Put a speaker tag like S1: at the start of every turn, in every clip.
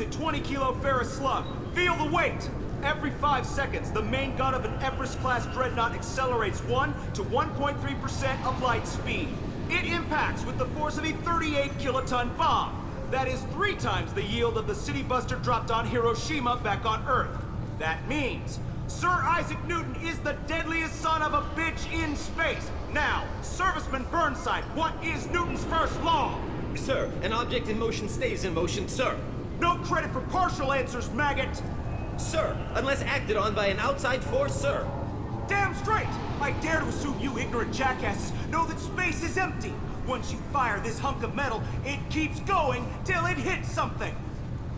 S1: a 20 kilo ferrous slug. Feel the weight! Every 5 seconds, the main gun of an Everest-class dreadnought accelerates 1 to 1.3% of light speed. It impacts with the force of a 38 kiloton bomb. That is 3 times the yield of the city buster dropped on Hiroshima back on Earth. That means Sir Isaac Newton is the deadliest son of a bitch in space. Now, Serviceman Burnside, what is Newton's first law?
S2: Sir, an object in motion stays in motion, sir.
S1: No credit for partial answers, maggot!
S2: Sir, unless acted on by an outside force, sir.
S1: Damn straight! I dare to assume you ignorant jackasses know that space is empty. Once you fire this hunk of metal, it keeps going till it hits something.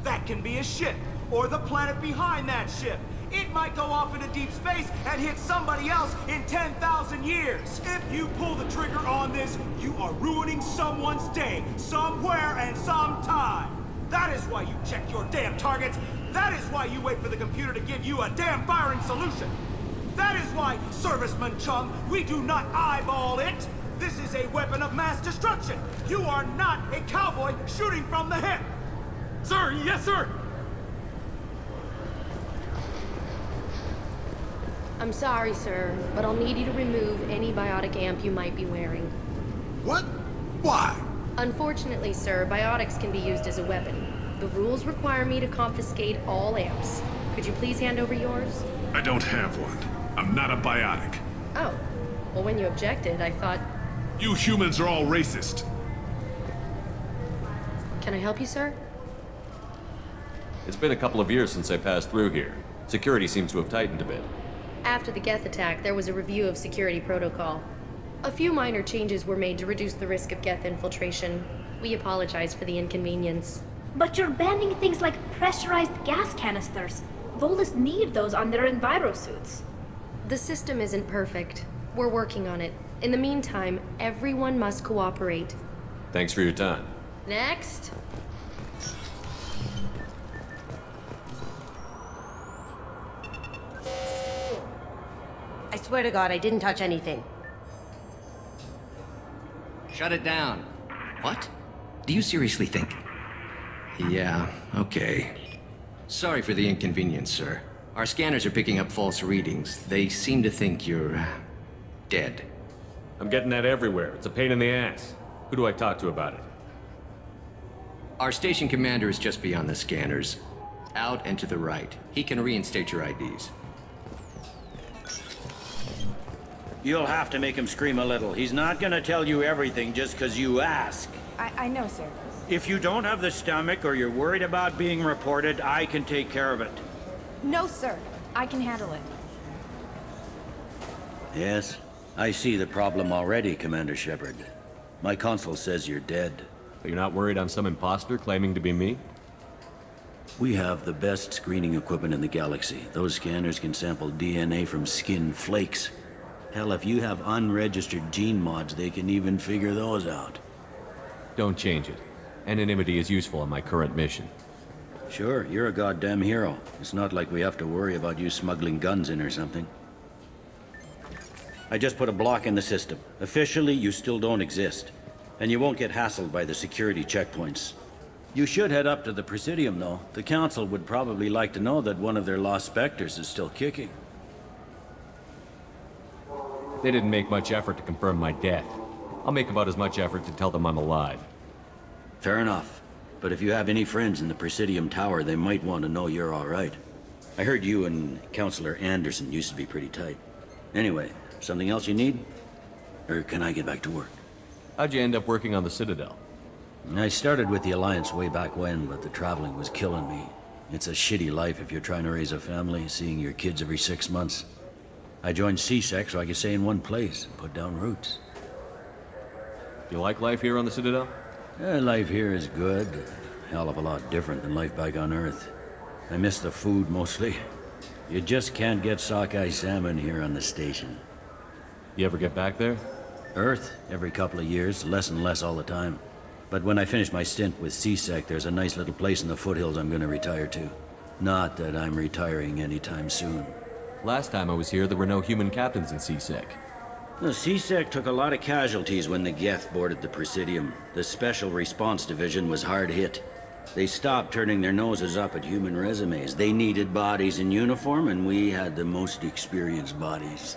S1: That can be a ship, or the planet behind that ship. It might go off into deep space and hit somebody else in 10,000 years. If you pull the trigger on this, you are ruining someone's day, somewhere and sometime. That is why you check your damn targets. That is why you wait for the computer to give you a damn firing solution. That is why, Serviceman Chung, we do not eyeball it. This is a weapon of mass destruction. You are not a cowboy shooting from the hip.
S3: Sir, yes, sir!
S4: I'm sorry, sir, but I'll need you to remove any biotic amp you might be wearing.
S5: What? Why?
S4: Unfortunately, sir, biotics can be used as a weapon. The rules require me to confiscate all amps. Could you please hand over yours?
S5: I don't have one. I'm not a biotic.
S4: Oh. Well, when you objected, I thought...
S5: You humans are all racist.
S4: Can I help you, sir?
S6: It's been a couple of years since I passed through here. Security seems to have tightened a bit.
S4: After the Geth attack, there was a review of security protocol. A few minor changes were made to reduce the risk of Geth infiltration. We apologize for the inconvenience.
S7: But you're banning things like pressurized gas canisters. Volus need those on their enviro suits.
S4: The system isn't perfect. We're working on it. In the meantime, everyone must cooperate.
S6: Thanks for your time.
S4: Next!
S8: I swear to God, I didn't touch anything.
S9: Shut it down. What? Do you seriously think? Yeah, okay. Sorry for the inconvenience, sir. Our scanners are picking up false readings. They seem to think you're... dead.
S6: I'm getting that everywhere. It's a pain in the ass. Who do I talk to about it?
S9: Our station commander is just beyond the scanners. Out and to the right. He can reinstate your IDs.
S10: You'll have to make him scream a little. He's not gonna tell you everything just because you ask.
S11: I know, sir.
S10: If you don't have the stomach or you're worried about being reported, I can take care of it.
S11: No, sir. I can handle it.
S12: Yes, I see the problem already, Commander Shepard. My console says you're dead.
S6: But you're not worried I'm some imposter claiming to be me?
S12: We have the best screening equipment in the galaxy. Those scanners can sample DNA from skin flakes. Hell, if you have unregistered gene mods, they can even figure those out.
S6: Don't change it. Anonymity is useful on my current mission.
S12: Sure, you're a goddamn hero. It's not like we have to worry about you smuggling guns in or something. I just put a block in the system. Officially, you still don't exist. And you won't get hassled by the security checkpoints. You should head up to the Presidium, though. The Council would probably like to know that one of their lost specters is still kicking.
S6: They didn't make much effort to confirm my death. I'll make about as much effort to tell them I'm alive.
S12: Fair enough. But if you have any friends in the Presidium Tower, they might want to know you're all right. I heard you and Counselor Anderson used to be pretty tight. Anyway, something else you need? Or can I get back to work?
S6: How'd you end up working on the Citadel?
S12: I started with the Alliance way back when, but the traveling was killing me. It's a shitty life if you're trying to raise a family, seeing your kids every 6 months. I joined CSEC so I could stay in one place and put down roots.
S6: You like life here on the Citadel?
S12: Life here is good. A hell of a lot different than life back on Earth. I miss the food mostly. You just can't get sockeye salmon here on the station.
S6: You ever get back there?
S12: Earth, every couple of years, less and less all the time. But when I finish my stint with CSEC, there's a nice little place in the foothills I'm gonna retire to. Not that I'm retiring anytime soon.
S6: Last time I was here, there were no human captains in CSEC.
S12: The CSEC took a lot of casualties when the Geth boarded the Presidium. The Special Response Division was hard hit. They stopped turning their noses up at human resumes. They needed bodies in uniform, and we had the most experienced bodies.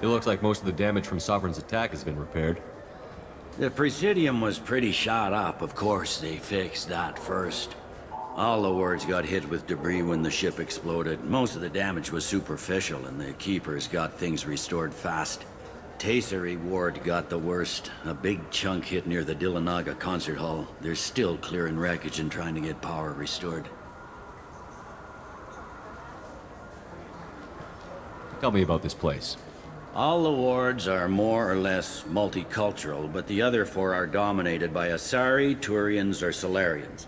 S6: It looks like most of the damage from Sovereign's attack has been repaired.
S12: The Presidium was pretty shot up. Of course, they fixed that first. All the wards got hit with debris when the ship exploded. Most of the damage was superficial, and the Keepers got things restored fast. Tasery Ward got the worst. A big chunk hit near the Dillanaga concert hall. They're still clearing wreckage and trying to get power restored.
S6: Tell me about this place.
S12: All the wards are more or less multicultural, but the other four are dominated by Asari, Turians, or Solarians.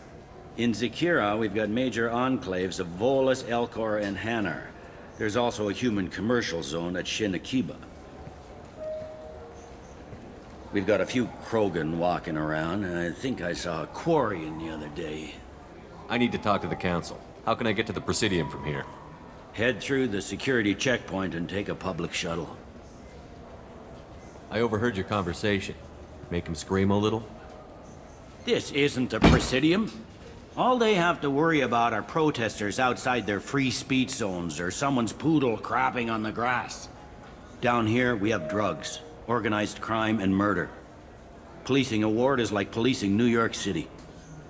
S12: In Zakira, we've got major enclaves of Volus, Elcor, and Hanar. There's also a human commercial zone at Shinakiba. We've got a few Krogan walking around, and I think I saw a Quarian the other day.
S6: I need to talk to the Council. How can I get to the Presidium from here?
S12: Head through the security checkpoint and take a public shuttle.
S6: I overheard your conversation. Make him scream a little?
S12: This isn't a Presidium. All they have to worry about are protesters outside their free speech zones or someone's poodle crapping on the grass. Down here, we have drugs, organized crime, and murder. Policing a ward is like policing New York City.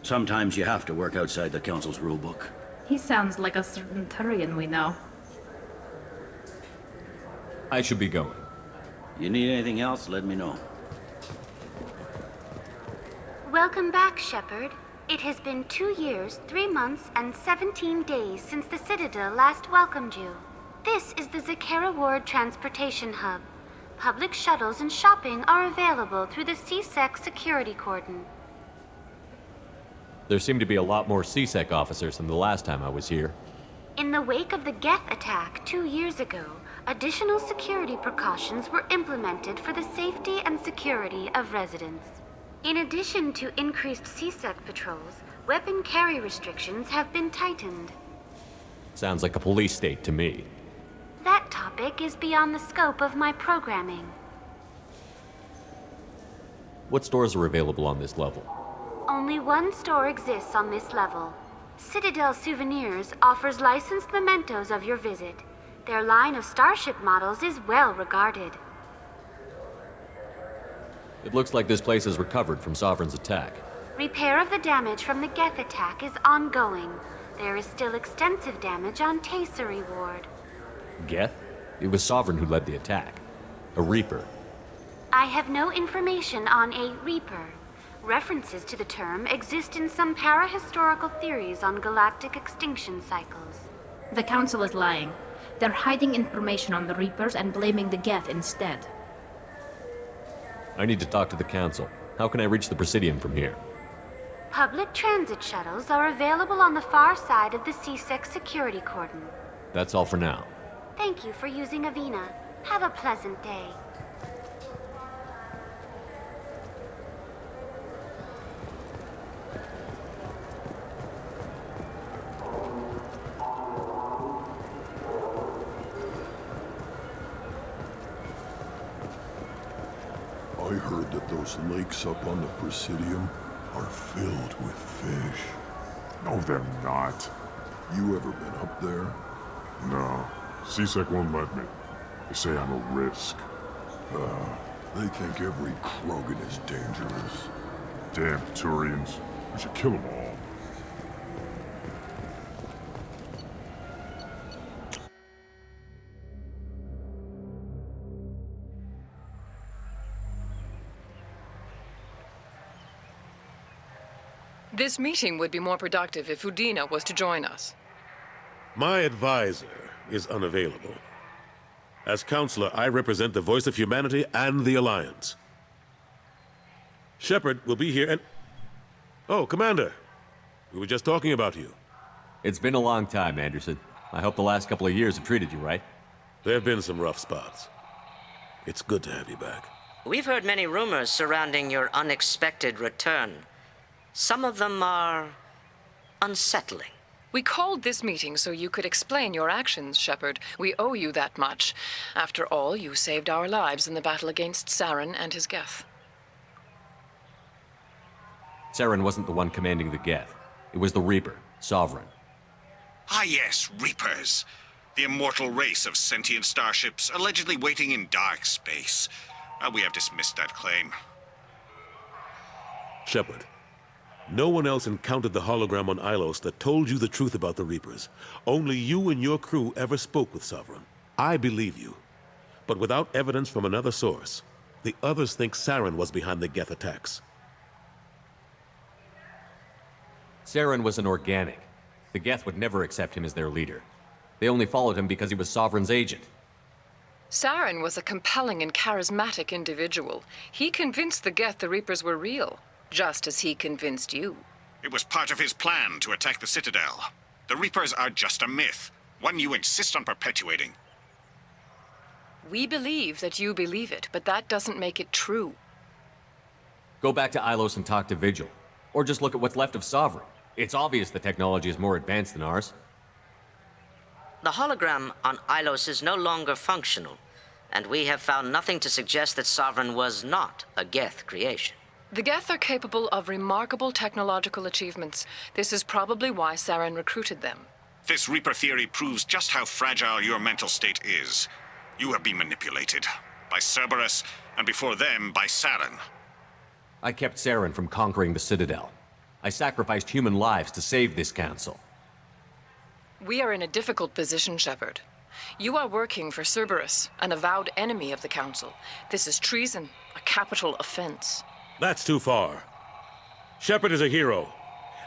S12: Sometimes you have to work outside the Council's rulebook.
S7: He sounds like a certain Turian we know.
S6: I should be going.
S12: You need anything else, let me know.
S13: Welcome back, Shepard. It has been 2 years, 3 months, and 17 days since the Citadel last welcomed you. This is the Zakera Ward Transportation Hub. Public shuttles and shopping are available through the CSEC security cordon.
S6: There seem to be a lot more CSEC officers than the last time I was here.
S13: In the wake of the Geth attack 2 years ago, additional security precautions were implemented for the safety and security of residents. In addition to increased CSEC patrols, weapon carry restrictions have been tightened.
S6: Sounds like a police state to me.
S13: That topic is beyond the scope of my programming.
S6: What stores are available on this level?
S13: Only one store exists on this level. Citadel Souvenirs offers licensed mementos of your visit. Their line of starship models is well regarded.
S6: It looks like this place has recovered from Sovereign's attack.
S13: Repair of the damage from the Geth attack is ongoing. There is still extensive damage on Tasery Ward.
S6: Geth? It was Sovereign who led the attack. A Reaper.
S13: I have no information on a Reaper. References to the term exist in some parahistorical theories on galactic extinction cycles.
S7: The Council is lying. They're hiding information on the Reapers and blaming the Geth instead.
S6: I need to talk to the Council. How can I reach the Presidium from here?
S13: Public transit shuttles are available on the far side of the CSEC security cordon.
S6: That's all for now.
S13: Thank you for using Avina. Have a pleasant day.
S14: I heard that those lakes up on the Presidium are filled with fish.
S3: No, they're not.
S14: You ever been up there?
S3: No. CSEC won't let me. They say I'm a risk.
S14: They think every Krogan is dangerous.
S3: Damn Turians. We should kill them all.
S11: This meeting would be more productive if Udina was to join us.
S15: My advisor is unavailable. As counselor, I represent the voice of humanity and the Alliance. Shepard will be here and... Oh, Commander. We were just talking about you.
S6: It's been a long time, Anderson. I hope the last couple of years have treated you right.
S15: There have been some rough spots. It's good to have you back.
S16: We've heard many rumors surrounding your unexpected return. Some of them are unsettling.
S11: We called this meeting so you could explain your actions, Shepard. We owe you that much. After all, you saved our lives in the battle against Saren and his Geth.
S6: Saren wasn't the one commanding the Geth. It was the Reaper, Sovereign.
S17: Ah yes, Reapers. The immortal race of sentient starships allegedly waiting in dark space. We have dismissed that claim.
S15: Shepard, no one else encountered the hologram on Ilos that told you the truth about the Reapers. Only you and your crew ever spoke with Sovereign. I believe you. But without evidence from another source, the others think Saren was behind the Geth attacks.
S6: Saren was an organic. The Geth would never accept him as their leader. They only followed him because he was Sovereign's agent.
S11: Saren was a compelling and charismatic individual. He convinced the Geth the Reapers were real, just as he convinced you.
S17: It was part of his plan to attack the Citadel. The Reapers are just a myth, one you insist on perpetuating.
S11: We believe that you believe it, but that doesn't make it true.
S6: Go back to Ilos and talk to Vigil. Or just look at what's left of Sovereign. It's obvious the technology is more advanced than ours.
S16: The hologram on Ilos is no longer functional, and we have found nothing to suggest that Sovereign was not a Geth creation.
S11: The Geth are capable of remarkable technological achievements. This is probably why Saren recruited them.
S17: This Reaper theory proves just how fragile your mental state is. You have been manipulated. By Cerberus, and before them, by Saren.
S6: I kept Saren from conquering the Citadel. I sacrificed human lives to save this council.
S11: We are in a difficult position, Shepard. You are working for Cerberus, an avowed enemy of the Council. This is treason, a capital offense.
S15: That's too far. Shepard is a hero.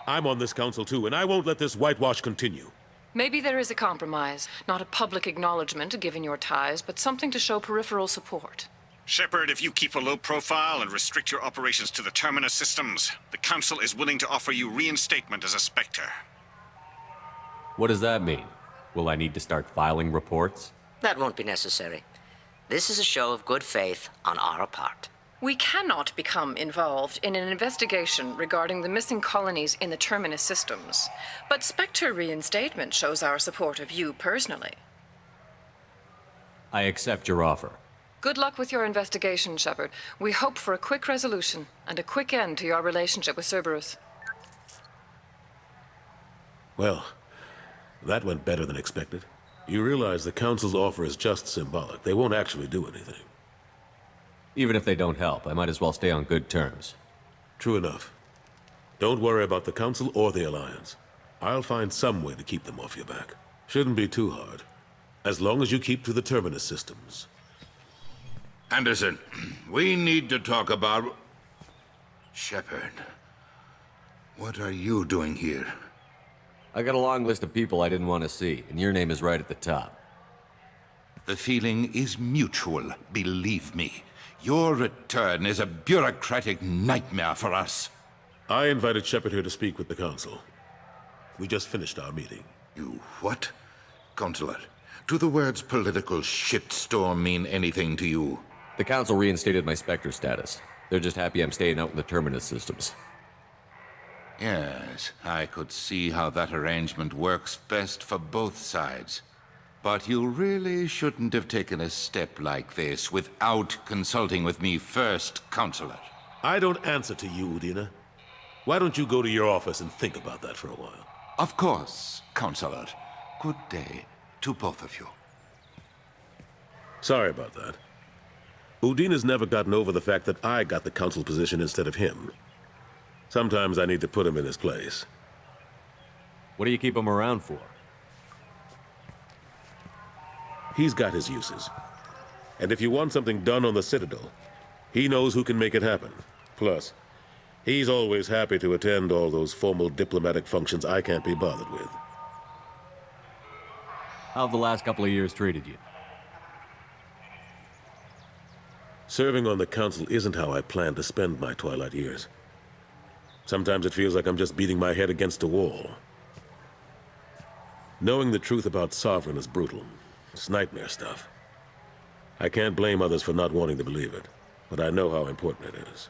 S15: I'm on this council too, and I won't let this whitewash continue.
S11: Maybe there is a compromise, not a public acknowledgement given your ties, but something to show peripheral support.
S17: Shepard, if you keep a low profile and restrict your operations to the Terminus systems, the Council is willing to offer you reinstatement as a Spectre.
S6: What does that mean? Will I need to start filing reports?
S16: That won't be necessary. This is a show of good faith on our part.
S11: We cannot become involved in an investigation regarding the missing colonies in the Terminus systems, but Spectre reinstatement shows our support of you personally.
S6: I accept your offer.
S11: Good luck with your investigation, Shepard. We hope for a quick resolution and a quick end to your relationship with Cerberus.
S15: Well, that went better than expected. You realize the Council's offer is just symbolic. They won't actually do anything.
S6: Even if they don't help, I might as well stay on good terms.
S15: True enough. Don't worry about the Council or the Alliance. I'll find some way to keep them off your back. Shouldn't be too hard. As long as you keep to the Terminus systems.
S18: Anderson, we need to talk about... Shepard. What are you doing here?
S6: I got a long list of people I didn't want to see, and your name is right at the top.
S18: The feeling is mutual, believe me. Your return is a bureaucratic nightmare for us.
S15: I invited Shepard here to speak with the Council. We just finished our meeting.
S18: You what? Counselor, do the words political shitstorm mean anything to you?
S6: The Council reinstated my Spectre status. They're just happy I'm staying out in the Terminus systems.
S18: Yes, I could see how that arrangement works best for both sides. But you really shouldn't have taken a step like this without consulting with me first, Counselor.
S15: I don't answer to you, Udina. Why don't you go to your office and think about that for a while?
S18: Of course, Counselor. Good day to both of you.
S15: Sorry about that. Udina's never gotten over the fact that I got the Council position instead of him. Sometimes I need to put him in his place.
S6: What do you keep him around for?
S15: He's got his uses. And if you want something done on the Citadel, he knows who can make it happen. Plus, he's always happy to attend all those formal diplomatic functions I can't be bothered with.
S6: How have the last couple of years treated you?
S15: Serving on the Council isn't how I plan to spend my twilight years. Sometimes it feels like I'm just beating my head against a wall. Knowing the truth about Sovereign is brutal. It's nightmare stuff. I can't blame others for not wanting to believe it, but I know how important it is.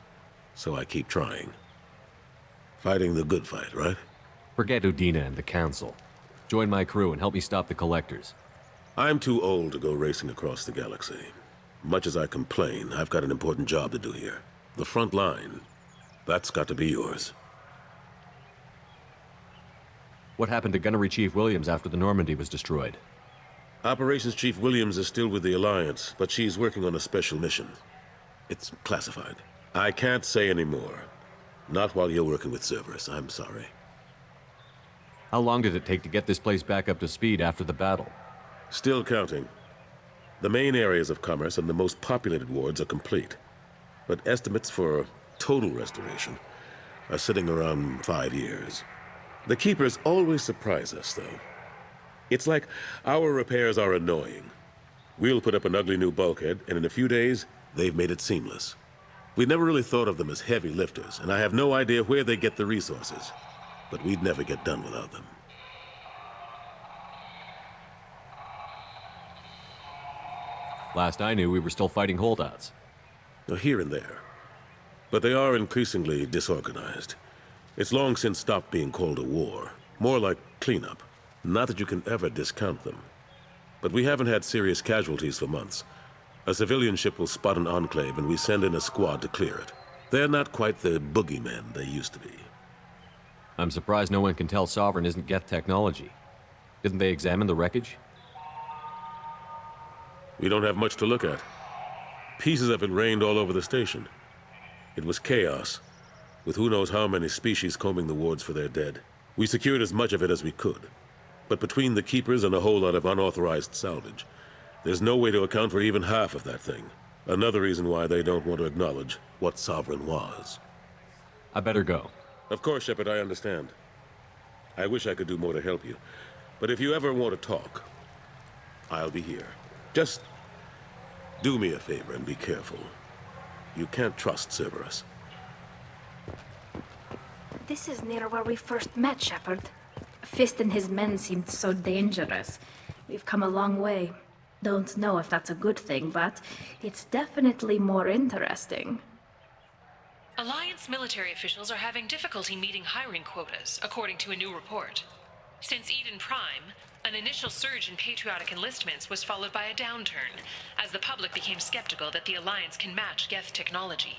S15: So I keep trying. Fighting the good fight, right?
S6: Forget Udina and the Council. Join my crew and help me stop the Collectors.
S15: I'm too old to go racing across the galaxy. Much as I complain, I've got an important job to do here. The front line. That's got to be yours.
S6: What happened to Gunnery Chief Williams after the Normandy was destroyed?
S15: Operations Chief Williams is still with the Alliance, but she's working on a special mission. It's classified. I can't say any more. Not while you're working with Cerberus, I'm sorry.
S6: How long did it take to get this place back up to speed after the battle?
S15: Still counting. The main areas of commerce and the most populated wards are complete. But estimates for total restoration are sitting around 5 years. The Keepers always surprise us, though. It's like our repairs are annoying. We'll put up an ugly new bulkhead, and in a few days, they've made it seamless. We never really thought of them as heavy lifters, and I have no idea where they get the resources. But we'd never get done without them.
S6: Last I knew, we were still fighting holdouts.
S15: Here and there. But they are increasingly disorganized. It's long since stopped being called a war. More like cleanup. Not that you can ever discount them. But we haven't had serious casualties for months. A civilian ship will spot an enclave and we send in a squad to clear it. They're not quite the boogeymen they used to be.
S6: I'm surprised no one can tell Sovereign isn't Geth technology. Didn't they examine the wreckage?
S15: We don't have much to look at. Pieces of it rained all over the station. It was chaos, with who knows how many species combing the wards for their dead. We secured as much of it as we could. But between the Keepers and a whole lot of unauthorized salvage, there's no way to account for even half of that thing. Another reason why they don't want to acknowledge what Sovereign was.
S6: I better go.
S15: Of course, Shepard, I understand. I wish I could do more to help you. But if you ever want to talk, I'll be here. Just do me a favor and be careful. You can't trust Cerberus.
S7: This is near where we first met, Shepard. Fist and his men seemed so dangerous. We've come a long way. Don't know if that's a good thing, but it's definitely more interesting.
S19: Alliance military officials are having difficulty meeting hiring quotas, according to a new report. Since Eden Prime, an initial surge in patriotic enlistments was followed by a downturn, as the public became skeptical that the Alliance can match Geth technology.